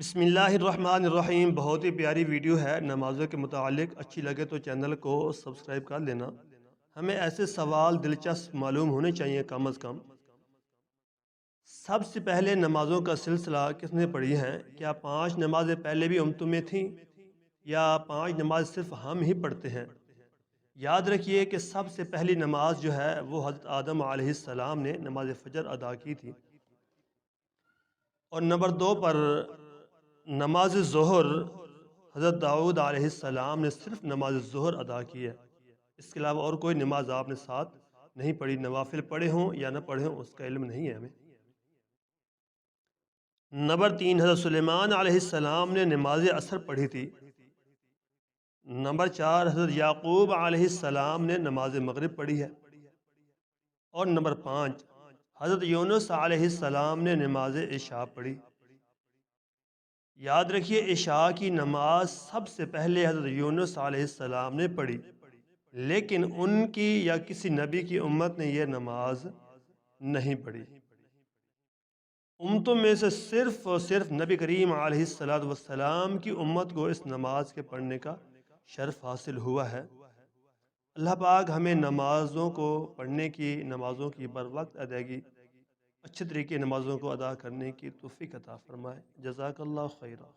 بسم اللہ الرحمن الرحیم۔ بہت ہی پیاری ویڈیو ہے نمازوں کے متعلق، اچھی لگے تو چینل کو سبسکرائب کر لینا۔ ہمیں ایسے سوال دلچسپ معلوم ہونے چاہیے کم از کم۔ سب سے پہلے نمازوں کا سلسلہ کس نے پڑھی ہیں؟ کیا 5 نمازیں پہلے بھی امتوں میں تھیں یا 5 نماز صرف ہم ہی پڑھتے ہیں؟ یاد رکھیے کہ سب سے پہلی نماز جو ہے وہ حضرت آدم علیہ السلام نے نماز فجر ادا کی تھی، اور نمبر 2 پر نماز ظہر حضرت داؤد علیہ السلام نے صرف نماز ظہر ادا کی ہے۔ اس کے علاوہ اور کوئی نماز آپ نے ساتھ نہیں پڑھی، نوافل پڑھے ہوں یا نہ پڑھے ہوں اس کا علم نہیں ہے ہمیں۔ نمبر 3 حضرت سلیمان علیہ السلام نے نماز عصر پڑھی تھی۔ نمبر 4 حضرت یعقوب علیہ السلام نے نماز مغرب پڑھی ہے، اور نمبر 5 حضرت یونس علیہ السلام نے نماز عشاء پڑھی۔ یاد رکھیے عشاء کی نماز سب سے پہلے حضرت یونس علیہ السلام نے پڑھی، لیکن ان کی یا کسی نبی کی امت نے یہ نماز نہیں پڑھی۔ امتوں میں سے صرف اور صرف نبی کریم علیہ السلام کی امت کو اس نماز کے پڑھنے کا شرف حاصل ہوا ہے۔ اللہ پاک ہمیں نمازوں کو پڑھنے کی، نمازوں کی بر وقت ادائیگی، اچھے طریقے نمازوں کو ادا کرنے کی توفیق عطا فرمائے۔ جزاک اللہ خیرہ۔